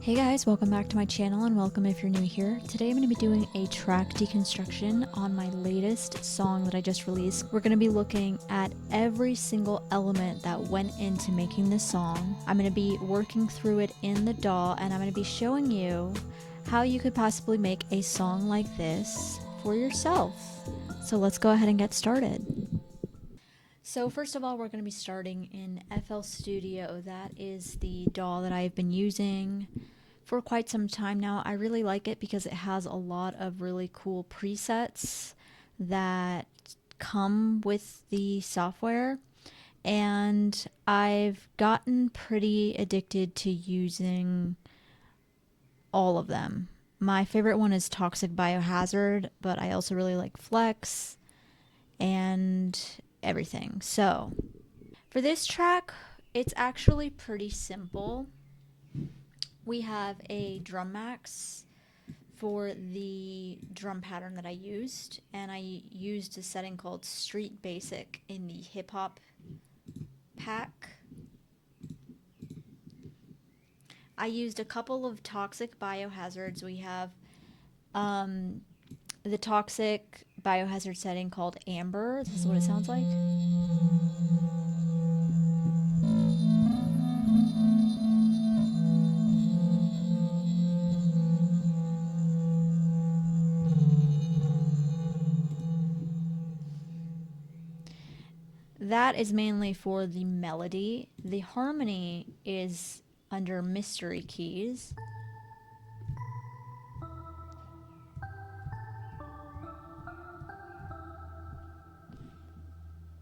Hey guys, welcome back to my channel and welcome if you're new here. Today I'm going to be doing a track deconstruction on my latest song that I just released. We're going to be looking at every single element that went into making this song. I'm going to be working through it in the DAW and I'm going to be showing you how you could possibly make a song like this for yourself. So let's go ahead and get started. So first of all, we're going to be starting in FL Studio. That is the DAW that I've been using for quite some time now. I really like it because it has a lot of really cool presets that come with the software, and I've gotten pretty addicted to using all of them. My favorite one is Toxic Biohazard, but I also really like Flex and everything. So for this track, it's actually pretty simple. We have a drum max for the drum pattern that I used, and I used a setting called Street Basic in the hip hop pack. I used a couple of Toxic Biohazards. We have the Toxic Biohazard setting called Amber. This is what it sounds like. That is mainly for the melody. The harmony is under mystery keys.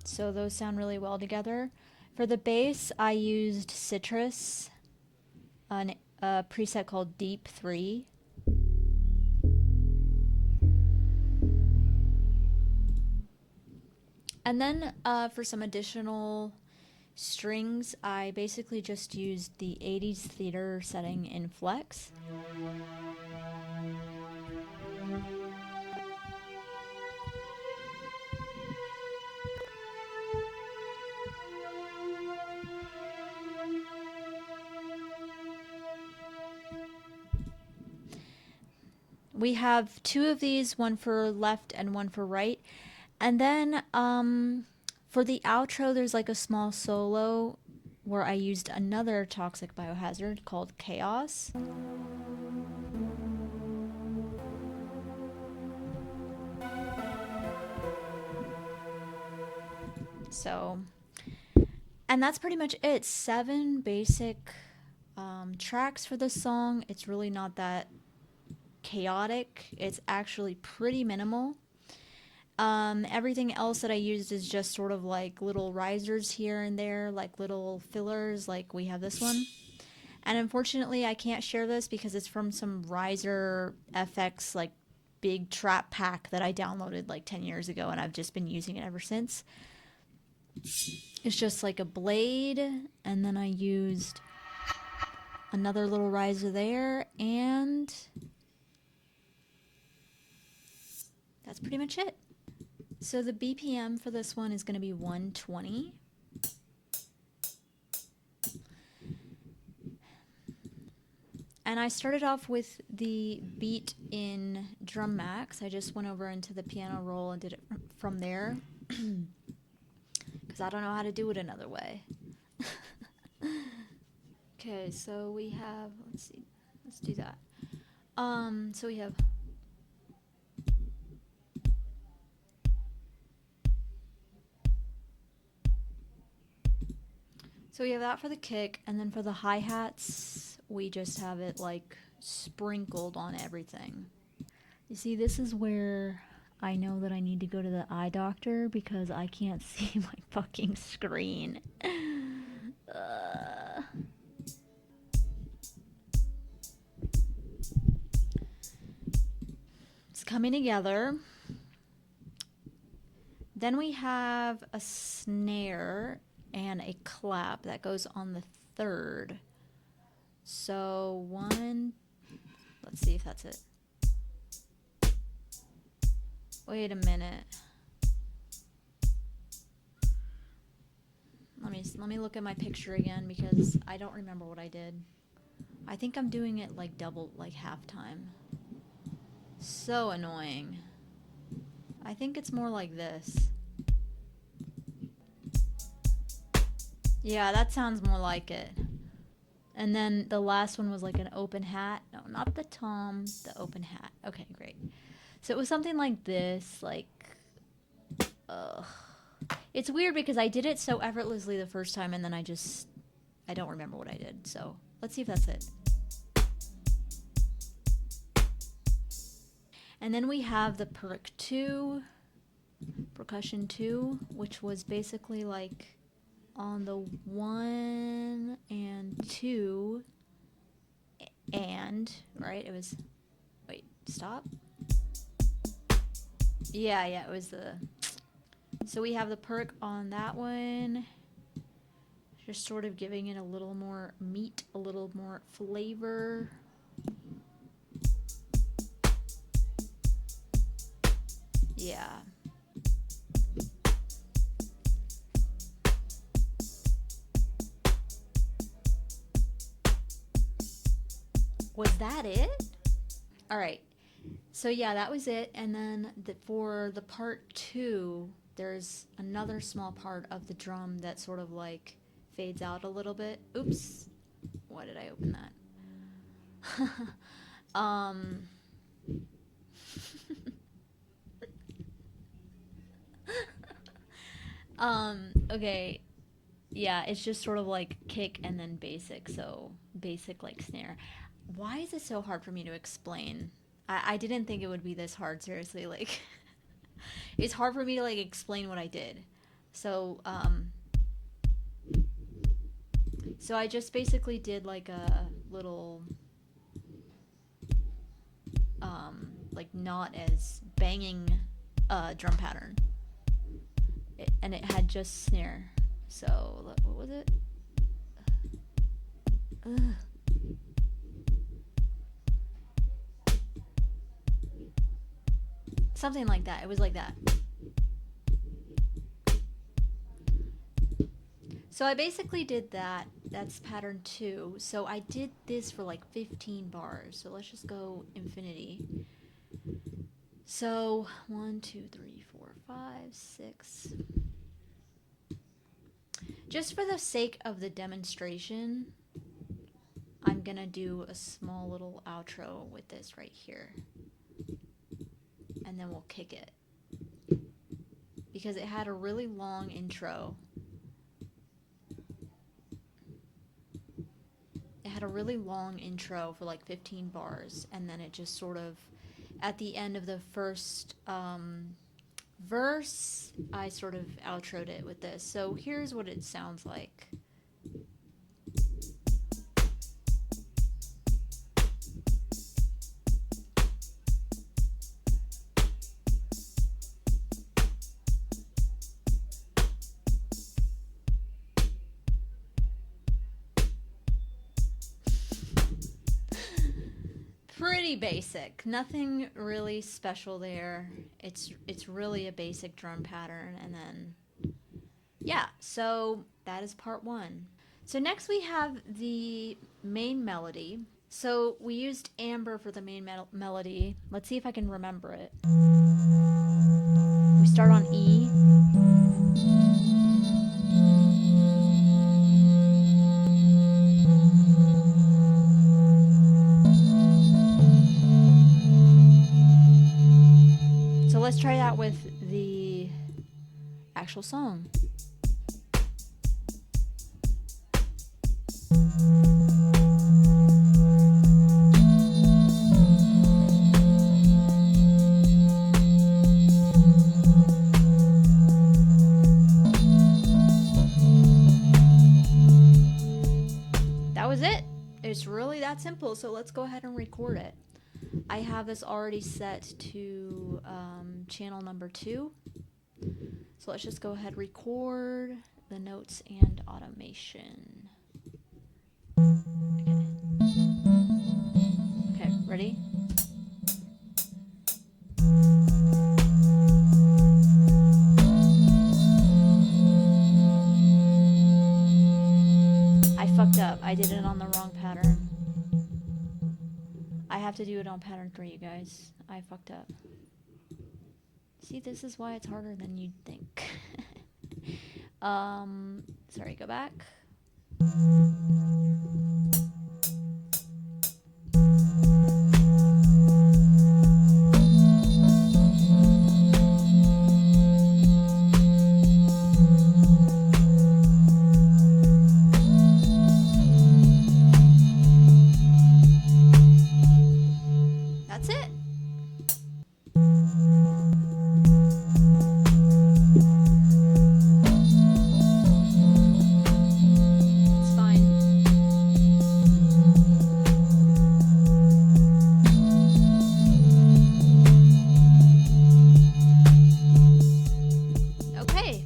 So those sound really well together. For the bass, I used Citrus, a preset called Deep 3. And then for some additional strings, I basically just used the 80s theater setting in Flex. We have two of these, one for left and one for right. And then for the outro, there's like a small solo where I used another Toxic Biohazard called Chaos. So, and that's pretty much it. 7 basic tracks for this song. It's really not that chaotic. It's actually pretty minimal. Everything else that I used is just sort of like little risers here and there, like little fillers, like we have this one. And unfortunately, I can't share this because it's from some riser FX like big trap pack that I downloaded like 10 years ago, and I've just been using it ever since. It's just like a blade, and then I used another little riser there, and that's pretty much it. So the BPM for this one is going to be 120. And I started off with the beat in Drum Max. I just went over into the piano roll and did it from there. Because I don't know how to do it another way. Okay, so we have, let's see, let's do that. So we have that for the kick, and then for the hi-hats, we just have it like sprinkled on everything. You see, this is where I know that I need to go to the eye doctor because I can't see my fucking screen. It's coming together. Then we have a snare and a clap that goes on the third. So let's see if that's it. Wait a minute. Let me look at my picture again because I don't remember what I did. I think I'm doing it like double, like half time. So annoying. I think it's more like this. Yeah, that sounds more like it. And then the last one was like an open hat. No, not the tom, the open hat. Okay, great. So it was something like this, like, ugh. It's weird because I did it so effortlessly the first time and then I don't remember what I did. So let's see if that's it. And then we have the percussion 2, which was basically like on the 1 and 2 and, right? It was, wait, stop? Yeah, it was the, so we have the perk on that one, just sort of giving it a little more meat, a little more flavor. Yeah. Was that it? All right. So yeah, that was it. And then for the part 2, there's another small part of the drum that sort of like fades out a little bit. Oops. Why did I open that? Okay. Yeah, it's just sort of like kick and then basic. So basic like snare. Why is it so hard for me to explain? I didn't think it would be this hard, seriously. Like, it's hard for me to like explain what I did. So, so I just basically did like a little, like not as banging, drum pattern. And it had just snare. So, what was it? Ugh. Something like that. It was like that. So I basically did that. That's pattern 2. So I did this for like 15 bars. So let's just go infinity. So 1, 2, 3, 4, 5, 6. Just for the sake of the demonstration, I'm gonna do a small little outro with this right here. And then we'll kick it. Because it had a really long intro. It had a really long intro for like 15 bars. And then it just sort of, at the end of the first verse, I sort of outroed it with this. So here's what it sounds like. Pretty basic. Nothing really special there. It's really a basic drum pattern, and then yeah, so that is part 1. So next we have the main melody. So we used Amber for the main melody. Let's see if I can remember it. We start on E. So let's try that with the actual song. That was it. It's really that simple. So let's go ahead and record it. I have this already set to channel number 2. So let's just go ahead, record the notes and automation. Okay, ready? I fucked up. I did it on the wrong pattern. have to do it on pattern 3, you guys. I fucked up. See, this is why it's harder than you'd think. Sorry, go back. That's it. It's fine. Okay.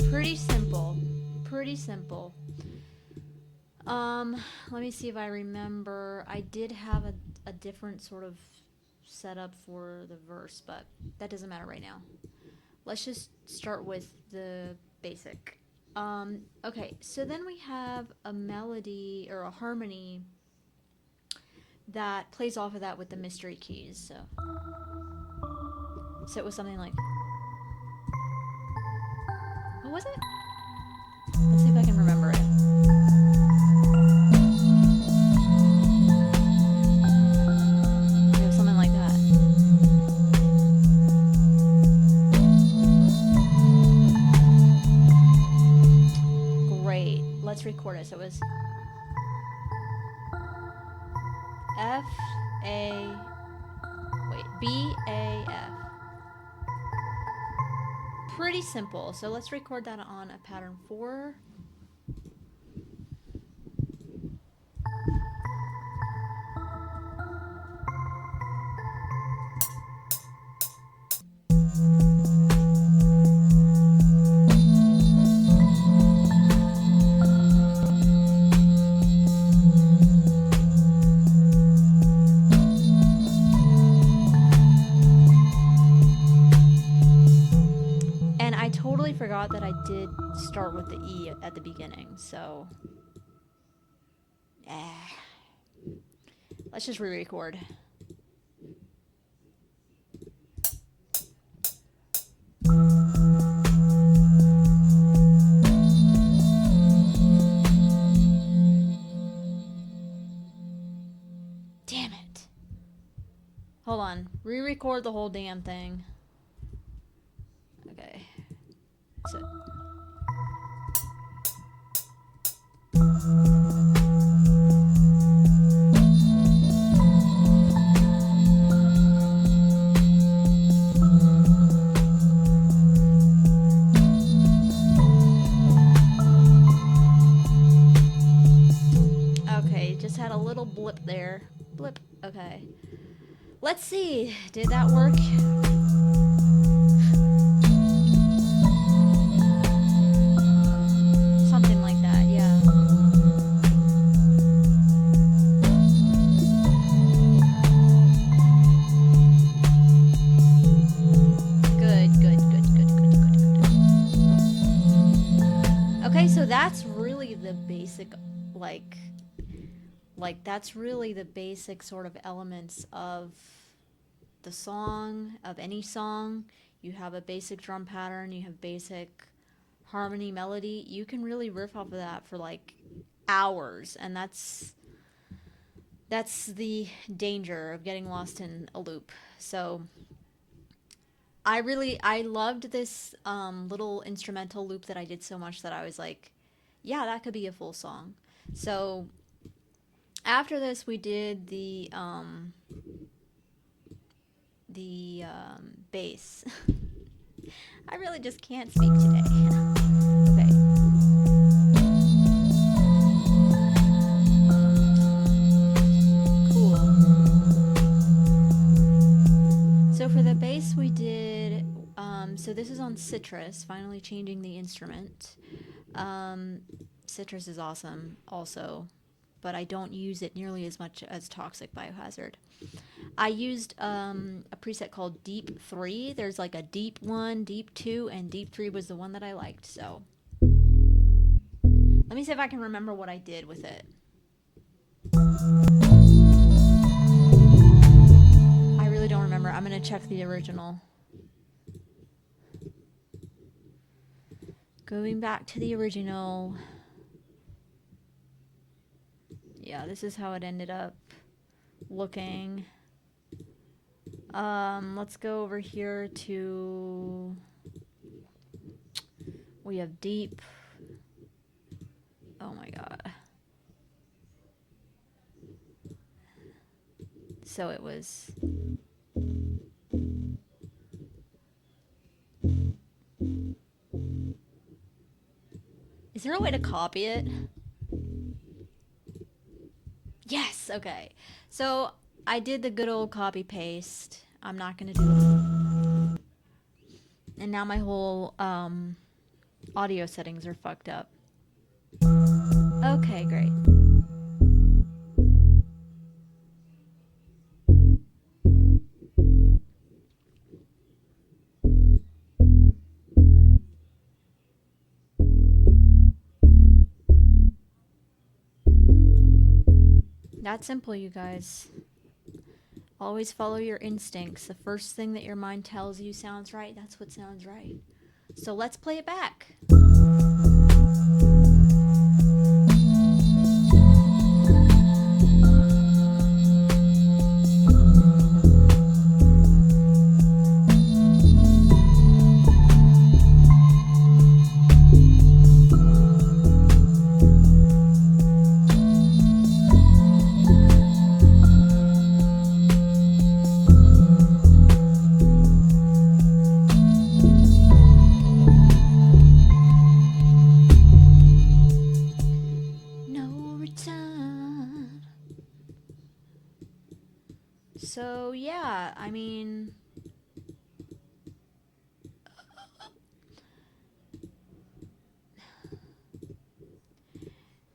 Pretty simple. Pretty simple. Let me see if I remember. I did have a different sort of setup for the verse, but that doesn't matter right now. Let's just start with the basic. Okay, so then we have a melody or a harmony that plays off of that with the mystery keys. So it was something like, what was it? Let's see if I can remember it. It was something like that. Great. Let's record it. So it was F A wait, B A F. Pretty simple. So let's record that on a pattern 4. Forgot that I did start with the E at the beginning, so let's just re-record. Damn it. Hold on. Re-record the whole damn thing. Okay. So. Okay, just had a little blip there. Blip. Okay. Let's see. Did that work? Something like that, yeah. Good. Okay, so that's really the basic, like that's really the basic sort of elements of the song, of any song. You have a basic drum pattern, you have basic harmony, melody. You can really riff off of that for like hours, and that's the danger of getting lost in a loop. So I loved this little instrumental loop that I did so much that I was like, yeah, that could be a full song. So after this, we did the bass. I really just can't speak today. Okay. Cool. So for the bass, we did. So this is on Citrus. Finally changing the instrument. Citrus is awesome, also. But I don't use it nearly as much as Toxic Biohazard. I used a preset called Deep 3. There's like a Deep 1, Deep 2, and Deep 3 was the one that I liked. So let me see if I can remember what I did with it. I really don't remember. I'm gonna check the original. Going back to the original. Yeah, this is how it ended up looking. Let's go over here to... We have deep. Oh my god. So it was... Is there a way to copy it? Yes, okay. So I did the good old copy paste. I'm not gonna do it. And now my whole audio settings are fucked up. Okay, great. That's simple, you guys. Always follow your instincts. The first thing that your mind tells you sounds right, that's what sounds right. So let's play it back. So yeah, I mean,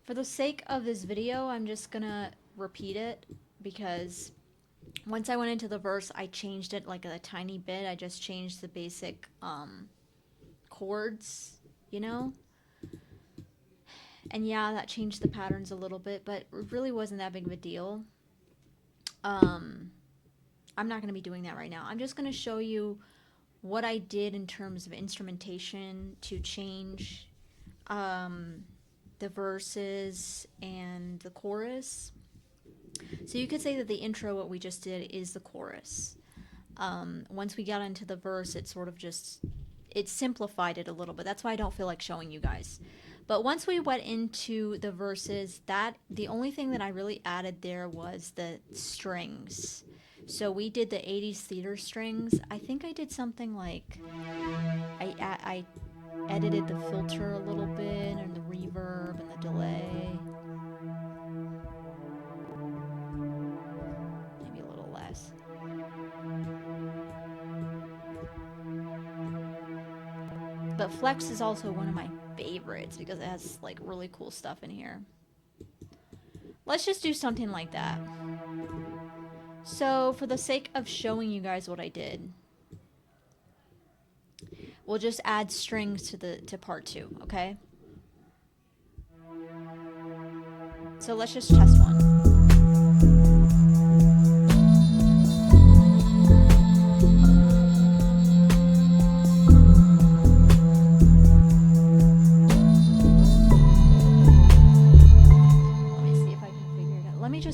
for the sake of this video, I'm just gonna repeat it because once I went into the verse, I changed it like a tiny bit. I just changed the basic chords, you know? And yeah, that changed the patterns a little bit, but it really wasn't that big of a deal. I'm not going to be doing that right now. I'm just going to show you what I did in terms of instrumentation to change the verses and the chorus. So you could say that the intro, what we just did, is the chorus. Once we got into the verse, it sort of just, it simplified it a little bit. That's why I don't feel like showing you guys. But once we went into the verses, the only thing that I really added there was the strings. So we did the 80s theater strings. I think I did something like, I edited the filter a little bit, and the reverb and the delay. Maybe a little less. But Flex is also one of my favorites because it has like really cool stuff in here. Let's just do something like that. So for the sake of showing you guys what I did, we'll just add strings to part 2, okay? So let's just test one.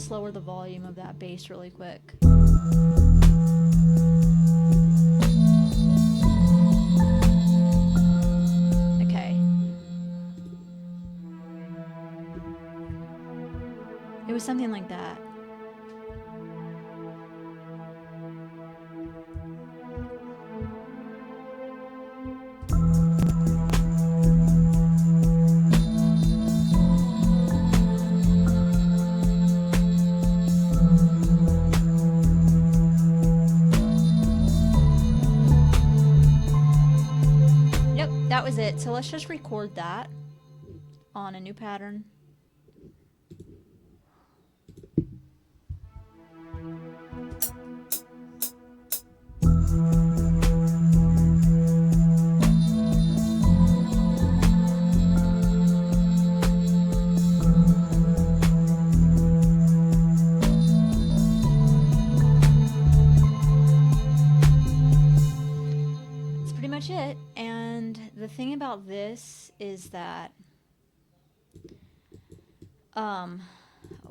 Lower the volume of that bass really quick. Okay. It was something like that. That was it. So let's just record that on a new pattern. thing about this is that, oh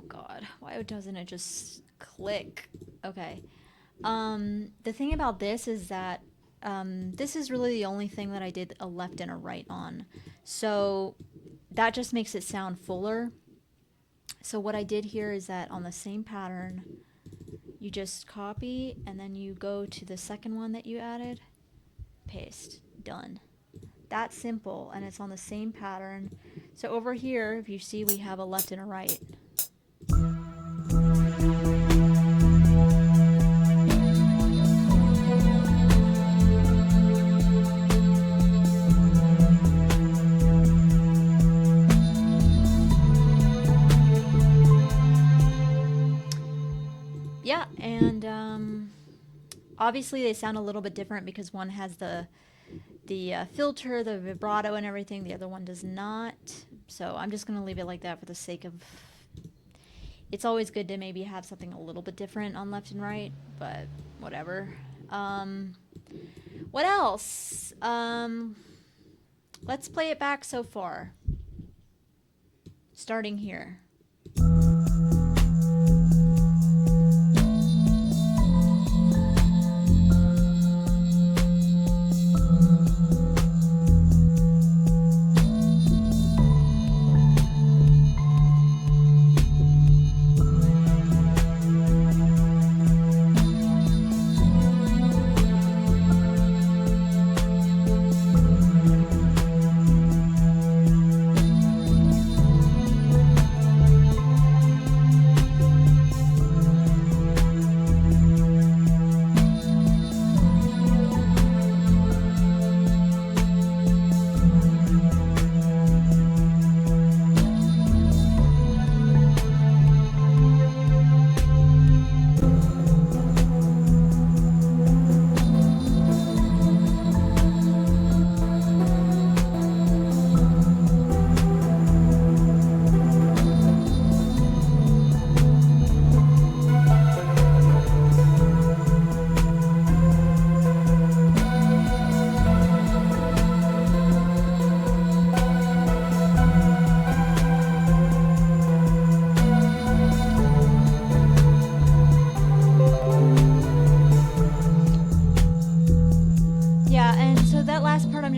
God, why doesn't it just click? Okay. The thing about this is that, this is really the only thing that I did a left and a right on. So that just makes it sound fuller. So what I did here is that on the same pattern, you just copy and then you go to the second one that you added, paste, done. That's simple, and it's on the same pattern. So over here, if you see, we have a left and a right. Yeah, and obviously they sound a little bit different because one has the filter, the vibrato and everything. The other one does not. So I'm just going to leave it like that for the sake of... It's always good to maybe have something a little bit different on left and right, but whatever. What else? Let's play it back so far. Starting here.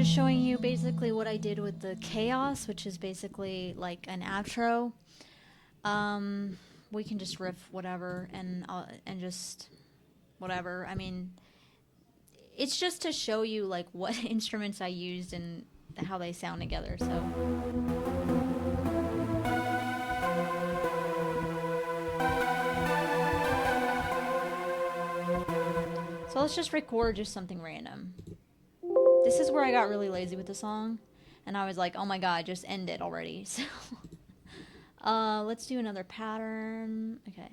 Showing you basically what I did with the chaos, which is basically like an outro. We can just riff whatever and just whatever. I mean, it's just to show you like what instruments I used and how they sound together. So let's just record just something random. This is where I got really lazy with the song, and I was like, oh my god, just end it already. So, let's do another pattern. Okay.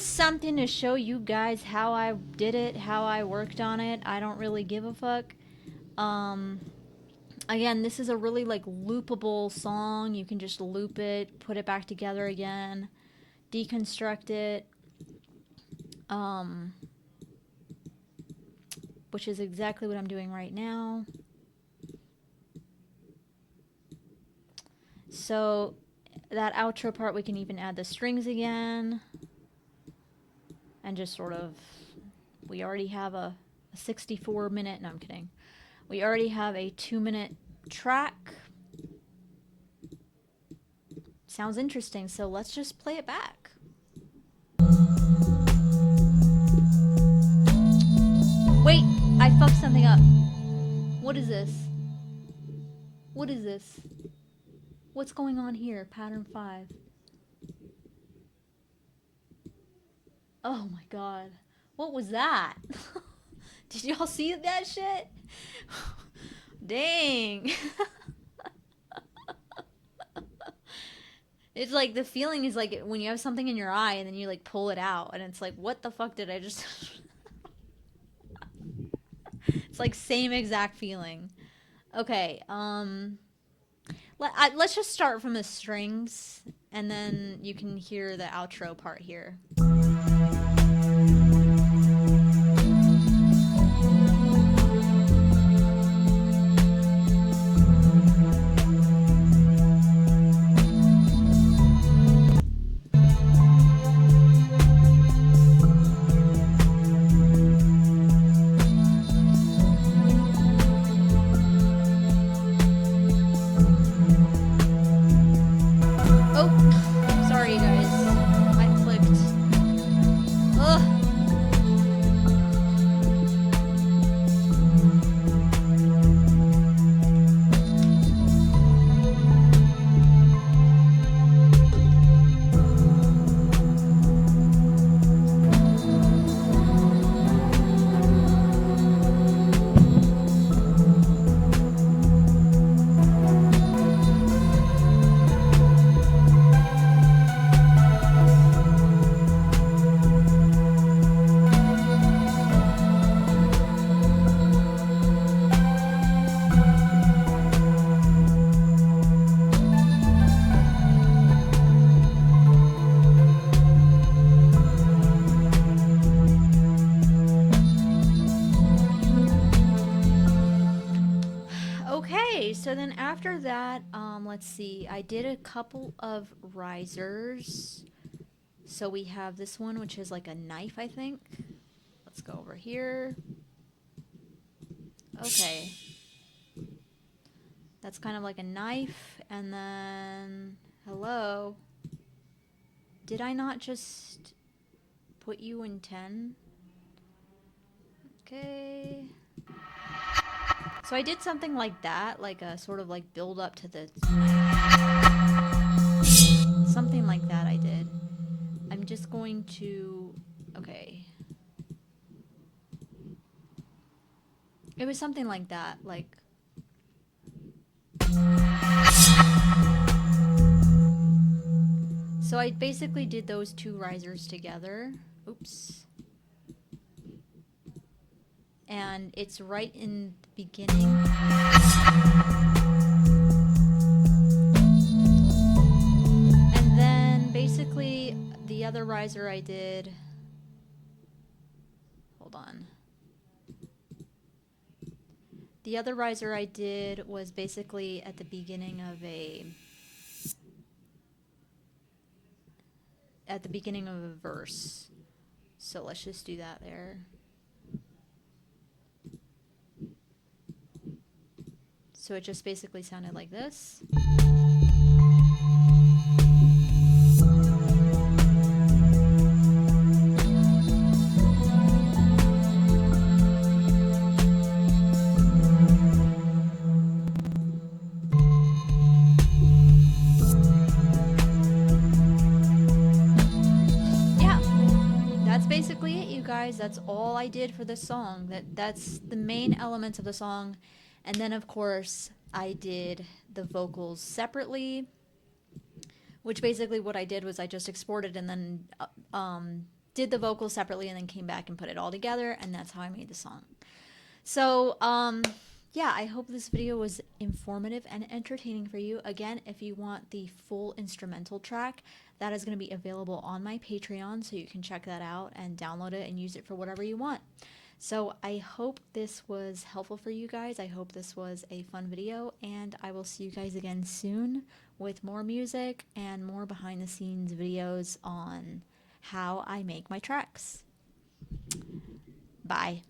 Something to show you guys how I did it, how I worked on it. I don't really give a fuck. Again, this is a really like loopable song. You can just loop it, put it back together again, deconstruct it, which is exactly what I'm doing right now. So that outro part, we can even add the strings again. And just sort of, we already have a 64 minute, no I'm kidding. We already have a 2-minute track. Sounds interesting, so let's just play it back. Wait, I fucked something up. What is this? What is this? What's going on here? Pattern 5. Oh my god. What was that? Did y'all see that shit? Dang. It's like the feeling is like when you have something in your eye and then you like pull it out and it's like, what the fuck did I just. It's like same exact feeling. Okay, let's just start from the strings and then you can hear the outro part here. Oh, sorry guys. I clicked. Ugh. Okay, so then after that, let's see. I did a couple of risers. So we have this one, which is like a knife, I think. Let's go over here. Okay. That's kind of like a knife. And then, hello. Did I not just put you in 10? Okay. So I did something like that, like a sort of like build up to the... Something like that I did. I'm just going to... Okay. It was something like that, like... So I basically did those two risers together. Oops. And it's right in the beginning. And then basically the other riser I did... Hold on. The other riser I did was basically at the beginning of a... At the beginning of a verse. So let's just do that there. So it just basically sounded like this. Basically it, you guys. That's all I did for this song. That's the main elements of the song. And then of course I did the vocals separately, which basically what I did was I just exported and then did the vocals separately and then came back and put it all together, and that's how I made the song. So yeah, I hope this video was informative and entertaining for you. Again, if you want the full instrumental track, that is going to be available on my Patreon, so you can check that out and download it and use it for whatever you want. So I hope this was helpful for you guys. I hope this was a fun video, and I will see you guys again soon with more music and more behind the scenes videos on how I make my tracks. Bye.